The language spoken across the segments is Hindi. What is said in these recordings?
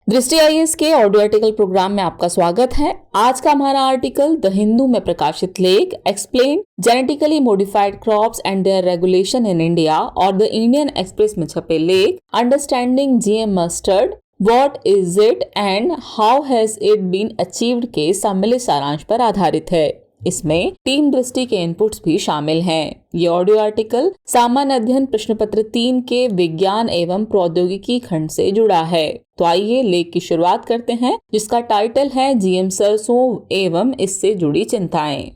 दृष्टि आईएएस के ऑडियो आर्टिकल प्रोग्राम में आपका स्वागत है। आज का हमारा आर्टिकल द हिंदू में प्रकाशित लेख explain genetically modified crops and their regulation in India और द इंडियन एक्सप्रेस में छपे लेख understanding GM mustard what is it and how has it been achieved के सम्मिलित सारांश पर आधारित है। इसमें टीम दृष्टि के इनपुट्स भी शामिल हैं। ये ऑडियो आर्टिकल सामान्य अध्ययन प्रश्न पत्र 3 के विज्ञान एवं प्रौद्योगिकी खंड से जुड़ा है। तो आइए लेख की शुरुआत करते हैं, जिसका टाइटल है जीएम सरसों एवं इससे जुड़ी चिंताएं।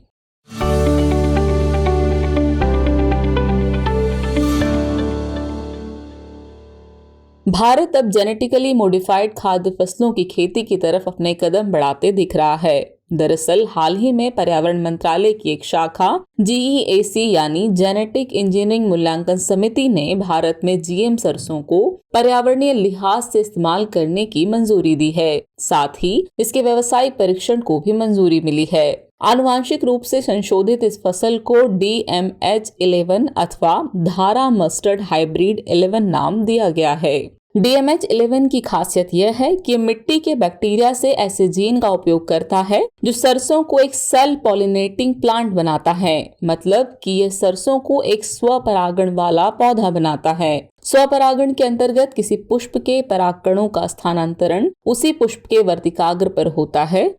भारत अब जेनेटिकली मॉडिफाइड खाद्य फसलों की खेती की तरफ अपने कदम बढ़ाते दिख रहा है। दरअसल हाल ही में पर्यावरण मंत्रालय की एक शाखा जीईएसी यानी जेनेटिक इंजीनियरिंग मूल्यांकन समिति ने भारत में जीएम सरसों को पर्यावरणीय लिहाज से इस्तेमाल करने की मंजूरी दी है। साथ ही इसके व्यावसायिक परीक्षण को भी मंजूरी मिली है। आनुवांशिक रूप से संशोधित इस फसल को DMH11 अथवा धारा मस्टर्ड हाइब्रिड 11 नाम दिया गया है। DMH11 की खासियत यह है कि मिट्टी के बैक्टीरिया से ऐसे जीन का उपयोग करता है जो सरसों को एक सेल्फ पॉलिनेटिंग प्लांट बनाता है। मतलब कि यह सरसों को एक स्वपरागण वाला पौधा बनाता है। स्वपरागण के अंतर्गत किसी पुष्प के परागकणों का स्थानांतरण उसी पुष्प के वर्तिकाग्र पर होता है।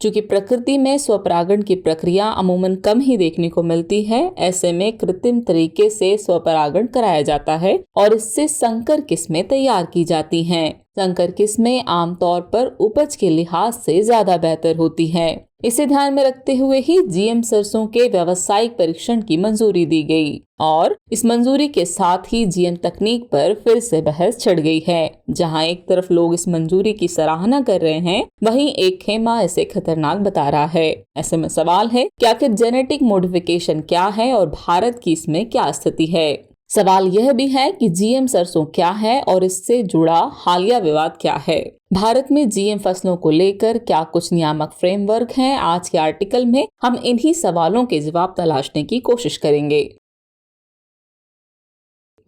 चूंकि प्रकृति में स्वपरागण की प्रक्रिया अमूमन कम ही देखने को मिलती है, ऐसे में कृत्रिम तरीके से स्वपरागण कराया जाता है और इससे संकर किस्में तैयार की जाती हैं। संकर किस्में आमतौर पर उपज के लिहाज से ज्यादा बेहतर होती हैं। इसे ध्यान में रखते हुए ही जीएम सरसों के व्यावसायिक परीक्षण की मंजूरी दी गई और इस मंजूरी के साथ ही जीएम तकनीक पर फिर से बहस छिड़ गई है। जहां एक तरफ लोग इस मंजूरी की सराहना कर रहे हैं, वहीं एक खेमा इसे खतरनाक बता रहा है। ऐसे में सवाल है कि आखिर जेनेटिक मॉडिफिकेशन क्या है और भारत की इसमें क्या स्थिति है। सवाल यह भी है कि जीएम सरसों क्या है और इससे जुड़ा हालिया विवाद क्या है। भारत में जीएम फसलों को लेकर क्या कुछ नियामक फ्रेमवर्क हैं? आज के आर्टिकल में हम इन्हीं सवालों के जवाब तलाशने की कोशिश करेंगे।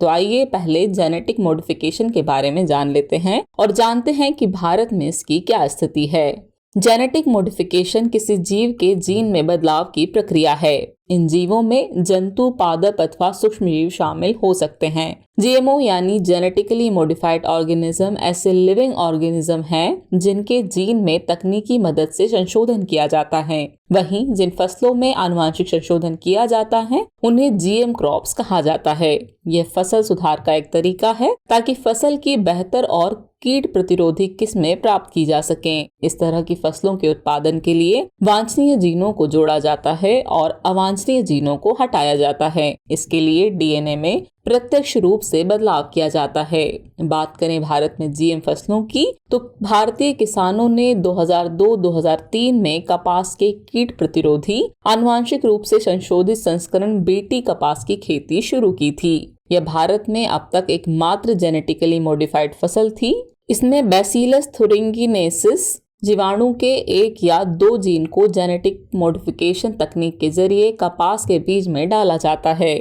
तो आइए पहले जेनेटिक मॉडिफिकेशन के बारे में जान लेते हैं और जानते हैं कि भारत में इसकी क्या स्थिति है। जेनेटिक मॉडिफिकेशन किसी जीव के जीन में बदलाव की प्रक्रिया है। इन जीवों में जंतु, पादप अथवा सूक्ष्म जीव शामिल हो सकते हैं। जीएमओ यानी जेनेटिकली मॉडिफाइड ऑर्गेनिज्म ऐसे लिविंग ऑर्गेनिज्म हैं जिनके जीन में तकनीकी मदद से संशोधन किया जाता है। वहीं जिन फसलों में आनुवांशिक संशोधन किया जाता है उन्हें जीएम क्रॉप्स कहा जाता है। यह फसल सुधार का एक तरीका है ताकि फसल की बेहतर और कीट प्रतिरोधी किस्में प्राप्त की जा सकें। इस तरह की फसलों के उत्पादन के लिए वांछनीय जीनों को जोड़ा जाता है और अवांछनीय जीनों को हटाया जाता है। इसके लिए डीएनए में प्रत्यक्ष रूप से बदलाव किया जाता है। बात करें भारत में जीएम फसलों की, तो भारतीय किसानों ने 2002-2003 में कपास के कीट प्रतिरोधी आनुवांशिक रूप से संशोधित संस्करण बीटी कपास की खेती शुरू की थी। यह भारत में अब तक एकमात्र जेनेटिकली मॉडिफाइड फसल थी। इसमें बैसिलस थुरिंगिनेसिस जीवाणु के 1 या 2 जीन को जेनेटिक मॉडिफिकेशन तकनीक के जरिए कपास के बीज में डाला जाता है।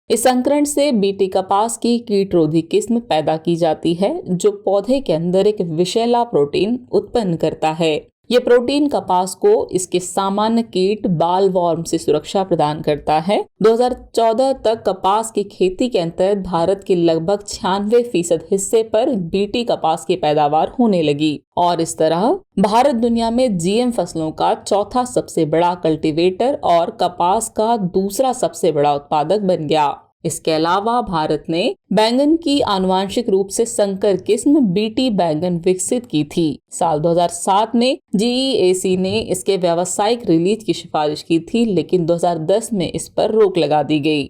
इस संकरण से बीटी कपास की कीटरोधी किस्म पैदा की जाती है जो पौधे के अंदर एक विषैला प्रोटीन उत्पन्न करता है। यह प्रोटीन कपास को इसके सामान्य कीट बालवॉर्म से सुरक्षा प्रदान करता है। 2014 तक कपास की खेती के अंतर्गत भारत के लगभग 96% हिस्से पर बीटी कपास की पैदावार होने लगी और इस तरह भारत दुनिया में जीएम फसलों का चौथा सबसे बड़ा कल्टीवेटर और कपास का दूसरा सबसे बड़ा उत्पादक बन गया। इसके अलावा भारत ने बैंगन की आनुवांशिक रूप से संकर किस्म बीटी बैंगन विकसित की थी। साल 2007 में जीईएसी ने इसके व्यावसायिक रिलीज की सिफारिश की थी, लेकिन 2010 में इस पर रोक लगा दी गई।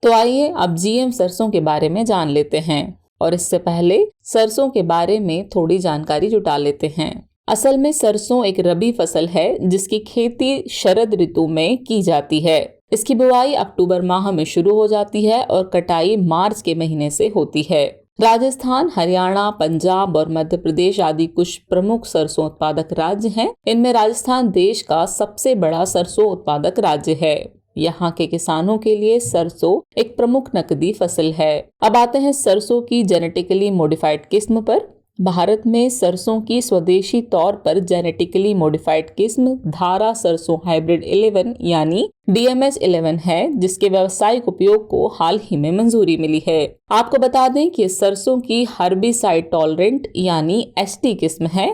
तो आइए अब जीएम सरसों के बारे में जान लेते हैं और इससे पहले सरसों के बारे में थोड़ी जानकारी जुटा लेते हैं। असल में सरसों एक रबी फसल है जिसकी खेती शरद ऋतु में की जाती है। इसकी बुआई अक्टूबर माह में शुरू हो जाती है और कटाई मार्च के महीने से होती है। राजस्थान, हरियाणा, पंजाब और मध्य प्रदेश आदि कुछ प्रमुख सरसों उत्पादक राज्य हैं। इनमें राजस्थान देश का सबसे बड़ा सरसों उत्पादक राज्य है। यहाँ के किसानों के लिए सरसों एक प्रमुख नकदी फसल है। अब आते हैं सरसों की जेनेटिकली मॉडिफाइड किस्म पर। भारत में सरसों की स्वदेशी तौर पर जेनेटिकली मॉडिफाइड किस्म धारा सरसों हाइब्रिड 11 यानी DMH 11 है, जिसके व्यावसायिक उपयोग को हाल ही में मंजूरी मिली है। आपको बता दें कि सरसों की हर्बिसाइड टॉलरेंट यानी HT किस्म है।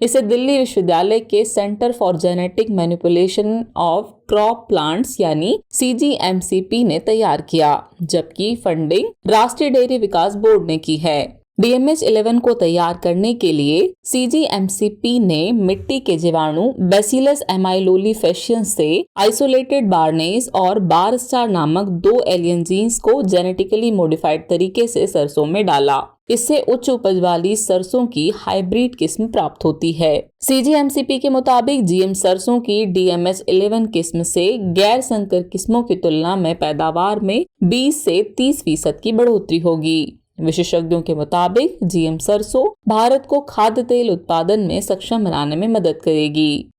इसे दिल्ली विश्वविद्यालय के centre for genetic manipulation of crop plants यानी CGMCP ने तैयार किया, जबकि फंडिंग राष्ट्रीय डेयरी विकास बोर्ड ने की है। DMH 11 को तैयार करने के लिए CGMCP ने मिट्टी के जीवाणु बैसिलस एमाइलोलिफेशियंस से आइसोलेटेड बार्नेस और बार स्टार नामक 2 एलियन जीन्स को जेनेटिकली मॉडिफाइड तरीके से सरसों में डाला। इससे उच्च उपज वाली सरसों की हाइब्रिड किस्म प्राप्त होती है। CGMCP के मुताबिक GM सरसों की DMH 11 किस्म से गैर संकर किस्मों की तुलना में पैदावार में 20 से 30% की बढ़ोतरी होगी। विशेषज्ञों के मुताबिक GM सरसों भारत को खाद्य तेल उत्पादन में सक्षम बनाने में मदद करेगी।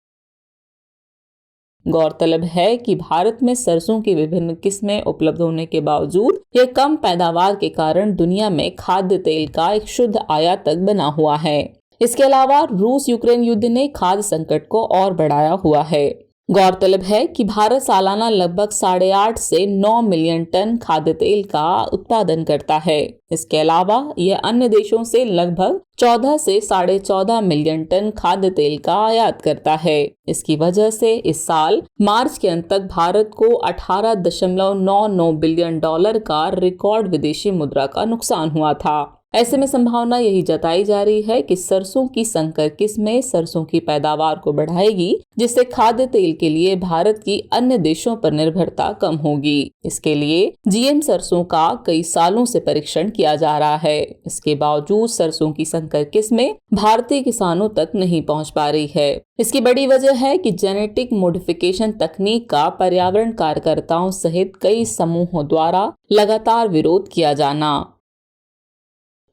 गौरतलब है कि भारत में सरसों की विभिन्न किस्में उपलब्ध होने के बावजूद यह कम पैदावार के कारण दुनिया में खाद्य तेल का एक शुद्ध आयातक बना हुआ है। इसके अलावा रूस यूक्रेन युद्ध ने खाद्य संकट को और बढ़ाया हुआ है। गौरतलब है कि भारत सालाना लगभग 8.5 से 9 मिलियन टन खाद्य तेल का उत्पादन करता है। इसके अलावा यह अन्य देशों से लगभग 14 से 14.5 मिलियन टन खाद्य तेल का आयात करता है। इसकी वजह से इस साल मार्च के अंत तक भारत को $18.99 बिलियन का रिकॉर्ड विदेशी मुद्रा का नुकसान हुआ था। ऐसे में संभावना यही जताई जा रही है कि सरसों की संकर किस्में सरसों की पैदावार को बढ़ाएगी, जिससे खाद्य तेल के लिए भारत की अन्य देशों पर निर्भरता कम होगी। इसके लिए GM सरसों का कई सालों से परीक्षण किया जा रहा है। इसके बावजूद सरसों की संकर किस्में भारतीय किसानों तक नहीं पहुंच पा रही है। इसकी बड़ी वजह है कि जेनेटिक मॉडिफिकेशन तकनीक का पर्यावरण कार्यकर्ताओं सहित कई समूहों द्वारा लगातार विरोध किया जाना।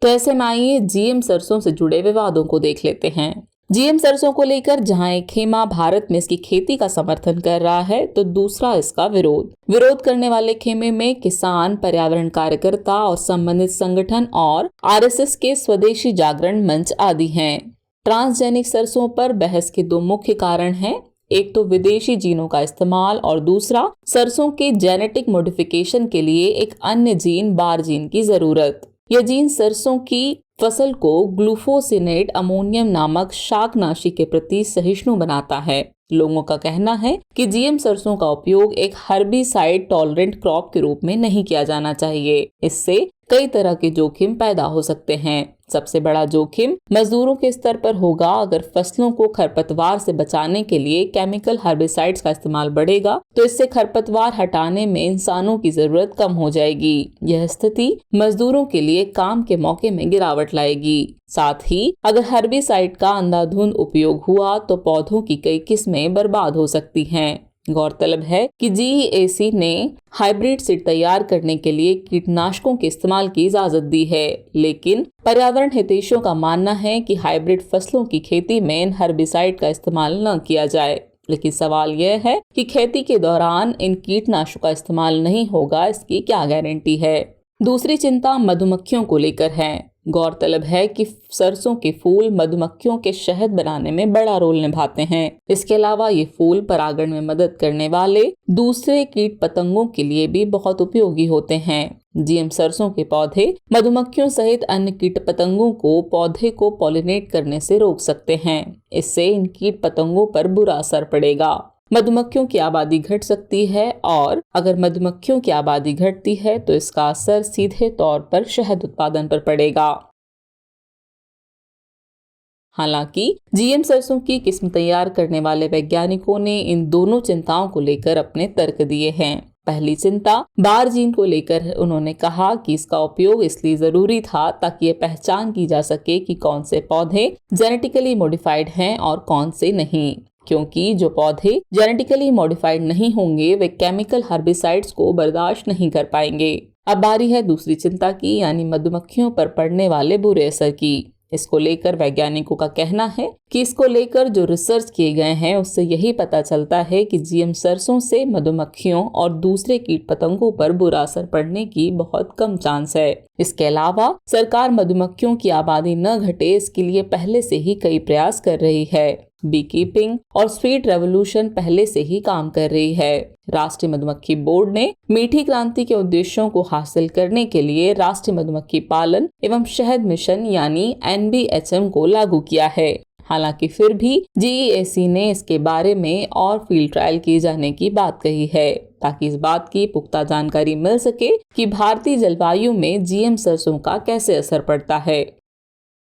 तो ऐसे में आइए GM सरसों से जुड़े विवादों को देख लेते हैं। GM सरसों को लेकर जहां एक खेमा भारत में इसकी खेती का समर्थन कर रहा है, तो दूसरा इसका विरोध करने वाले खेमे में किसान, पर्यावरण कार्यकर्ता और संबंधित संगठन और RSS के स्वदेशी जागरण मंच आदि हैं। ट्रांसजेनिक सरसों पर बहस के 2 मुख्य कारण हैं। एक तो विदेशी जीनों का इस्तेमाल और दूसरा सरसों के जेनेटिक मॉडिफिकेशन के लिए एक अन्य जीन बार जीन की जरूरत। यह जीन सरसों की फसल को ग्लूफोसिनेट अमोनियम नामक शाकनाशी के प्रति सहिष्णु बनाता है। लोगों का कहना है कि GM सरसों का उपयोग एक हर्बिसाइड टॉलरेंट क्रॉप के रूप में नहीं किया जाना चाहिए। इससे कई तरह के जोखिम पैदा हो सकते हैं। सबसे बड़ा जोखिम मजदूरों के स्तर पर होगा। अगर फसलों को खरपतवार से बचाने के लिए केमिकल हर्बिसाइड्स का इस्तेमाल बढ़ेगा, तो इससे खरपतवार हटाने में इंसानों की जरूरत कम हो जाएगी। यह स्थिति मजदूरों के लिए काम के मौके में गिरावट लाएगी। साथ ही अगर हर्बिसाइड का अंधाधुंध उपयोग हुआ तो पौधों की कई किस्में बर्बाद हो सकती हैं। गौरतलब है कि GEAC ने हाइब्रिड सीड तैयार करने के लिए कीटनाशकों के इस्तेमाल की इजाजत दी है, लेकिन पर्यावरण हितैषियों का मानना है कि हाइब्रिड फसलों की खेती में इन हर्बिसाइड का इस्तेमाल न किया जाए। लेकिन सवाल यह है कि खेती के दौरान इन कीटनाशकों का इस्तेमाल नहीं होगा, इसकी क्या गारंटी है। दूसरी चिंता मधुमक्खियों को लेकर है। गौरतलब है कि सरसों के फूल मधुमक्खियों के शहद बनाने में बड़ा रोल निभाते हैं। इसके अलावा ये फूल परागण में मदद करने वाले दूसरे कीट पतंगों के लिए भी बहुत उपयोगी होते हैं। GM सरसों के पौधे मधुमक्खियों सहित अन्य कीट पतंगों को पौधे को पॉलिनेट करने से रोक सकते हैं। इससे इन कीट पतंगों पर बुरा असर पड़ेगा। मधुमक्खियों की आबादी घट सकती है और अगर मधुमक्खियों की आबादी घटती है तो इसका असर सीधे तौर पर शहद उत्पादन पर पड़ेगा। हालांकि GM सरसों की किस्म तैयार करने वाले वैज्ञानिकों ने इन दोनों चिंताओं को लेकर अपने तर्क दिए हैं। पहली चिंता बार जीन को लेकर उन्होंने कहा कि इसका उपयोग इसलिए जरूरी था ताकि ये पहचान की जा सके कि कौन से पौधे जेनेटिकली मॉडिफाइड हैं और कौन से नहीं, क्योंकि जो पौधे जेनेटिकली मॉडिफाइड नहीं होंगे वे केमिकल हर्बिसाइड्स को बर्दाश्त नहीं कर पाएंगे। अब बारी है दूसरी चिंता की, यानी मधुमक्खियों पर पड़ने वाले बुरे असर की। इसको लेकर वैज्ञानिकों का कहना है कि इसको लेकर जो रिसर्च किए गए हैं उससे यही पता चलता है कि जीएम सरसों से मधुमक्खियों और दूसरे कीट पतंगों पर बुरा असर पड़ने की बहुत कम चांस है। इसके अलावा सरकार मधुमक्खियों की आबादी न घटे इसके लिए पहले से ही कई प्रयास कर रही है। बी कीपिंग और स्वीट रेवोल्यूशन पहले से ही काम कर रही है। राष्ट्रीय मधुमक्खी बोर्ड ने मीठी क्रांति के उद्देश्यों को हासिल करने के लिए राष्ट्रीय मधुमक्खी पालन एवं शहद मिशन यानी NBHM को लागू किया है। हालांकि फिर भी GEAC ने इसके बारे में और फील्ड ट्रायल किए जाने की बात कही है ताकि इस बात की पुख्ता जानकारी मिल सके कि भारतीय जलवायु में जीएम सरसों का कैसे असर पड़ता है।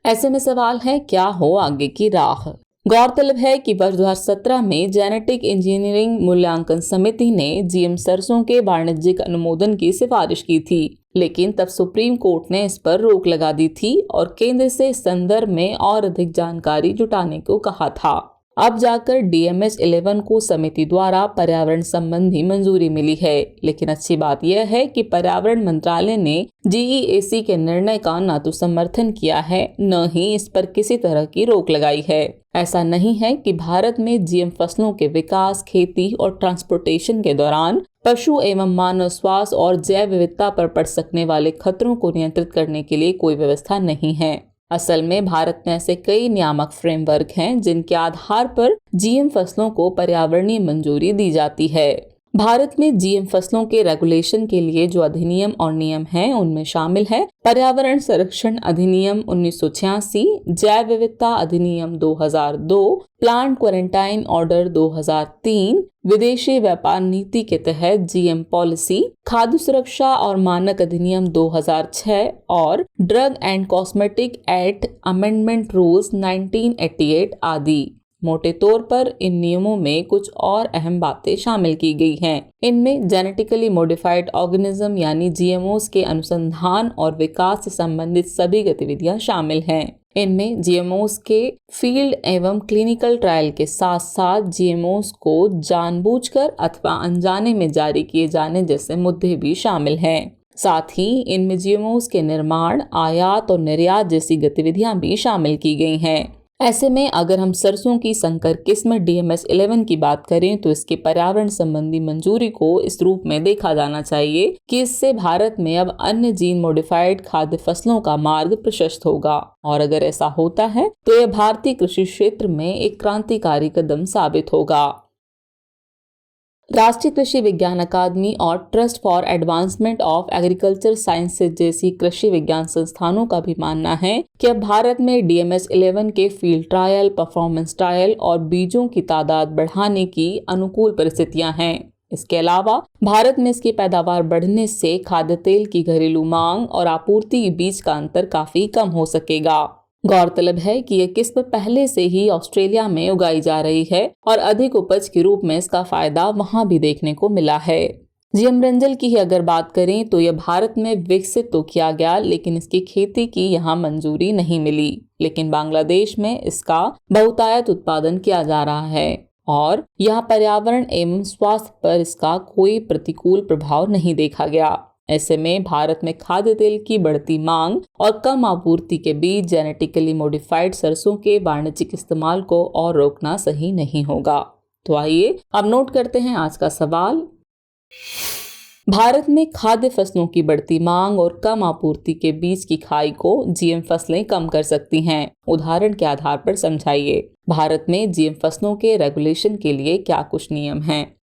ऐसे में सवाल है, क्या हो आगे की राह। गौरतलब है कि वर्ष 2017 में जेनेटिक इंजीनियरिंग मूल्यांकन समिति ने जीएम सरसों के वाणिज्यिक अनुमोदन की सिफारिश की थी, लेकिन तब सुप्रीम कोर्ट ने इस पर रोक लगा दी थी और केंद्र से इस संदर्भ में और अधिक जानकारी जुटाने को कहा था। अब जाकर DMH-11 को समिति द्वारा पर्यावरण संबंधी मंजूरी मिली है, लेकिन अच्छी बात यह है कि पर्यावरण मंत्रालय ने GEAC के निर्णय का न तो समर्थन किया है न ही इस पर किसी तरह की रोक लगाई है। ऐसा नहीं है कि भारत में जीएम फसलों के विकास, खेती और ट्रांसपोर्टेशन के दौरान पशु एवं मानव स्वास्थ्य और जैव विविधता पर पड़ सकने वाले खतरों को नियंत्रित करने के लिए कोई व्यवस्था नहीं है। असल में भारत में ऐसे कई नियामक फ्रेमवर्क हैं जिनके आधार पर जीएम फसलों को पर्यावरणीय मंजूरी दी जाती है। भारत में जीएम फसलों के रेगुलेशन के लिए जो अधिनियम और नियम हैं उनमें शामिल है पर्यावरण संरक्षण अधिनियम 1986, जैव विविधता अधिनियम 2002, प्लांट क्वारंटाइन ऑर्डर 2003, विदेशी व्यापार नीति के तहत जीएम पॉलिसी, खाद्य सुरक्षा और मानक अधिनियम 2006 और drug and cosmetic act amendment rules 1988 आदि। मोटे तौर पर इन नियमों में कुछ और अहम बातें शामिल की गई हैं। इनमें जेनेटिकली मॉडिफाइड ऑर्गेनिज्म यानी GMOs के अनुसंधान और विकास से संबंधित सभी गतिविधियां शामिल हैं। इनमें GMOs के फील्ड एवं क्लिनिकल ट्रायल के साथ साथ GMOs को जानबूझकर अथवा अनजाने में जारी किए जाने जैसे मुद्दे भी शामिल हैं। साथ ही इनमें GMOs के निर्माण, आयात और निर्यात जैसी गतिविधियां भी शामिल की गई हैं। ऐसे में अगर हम सरसों की संकर किस्म DMH-11 की बात करें तो इसके पर्यावरण संबंधी मंजूरी को इस रूप में देखा जाना चाहिए कि इससे भारत में अब अन्य जीन मॉडिफाइड खाद्य फसलों का मार्ग प्रशस्त होगा, और अगर ऐसा होता है तो यह भारतीय कृषि क्षेत्र में एक क्रांतिकारी कदम साबित होगा। राष्ट्रीय कृषि विज्ञान अकादमी और trust for advancement of agriculture sciences जैसी कृषि विज्ञान संस्थानों का भी मानना है कि अब भारत में DMH-11 के फील्ड ट्रायल, परफॉर्मेंस ट्रायल और बीजों की तादाद बढ़ाने की अनुकूल परिस्थितियां हैं। इसके अलावा भारत में इसकी पैदावार बढ़ने से खाद्य तेल की घरेलू मांग और आपूर्ति के बीच का अंतर काफी कम हो सकेगा। गौरतलब है कि यह किस्म पहले से ही ऑस्ट्रेलिया में उगाई जा रही है और अधिक उपज के रूप में इसका फायदा वहां भी देखने को मिला है। जीएम रंजल की ही अगर बात करें तो यह भारत में विकसित तो किया गया, लेकिन इसकी खेती की यहाँ मंजूरी नहीं मिली। लेकिन बांग्लादेश में इसका बहुतायत उत्पादन किया जा रहा है और यहाँ पर्यावरण एवं स्वास्थ्य पर इसका कोई प्रतिकूल प्रभाव नहीं देखा गया। ऐसे में भारत में खाद्य तेल की बढ़ती मांग और कम आपूर्ति के बीच जेनेटिकली मॉडिफाइड सरसों के वाणिज्यिक इस्तेमाल को और रोकना सही नहीं होगा। तो आइए अब नोट करते हैं आज का सवाल। भारत में खाद्य फसलों की बढ़ती मांग और कम आपूर्ति के बीच की खाई को जीएम फसलें कम कर सकती हैं। उदाहरण के आधार पर समझाइए। भारत में जीएम फसलों के रेगुलेशन के लिए क्या कुछ नियम हैं?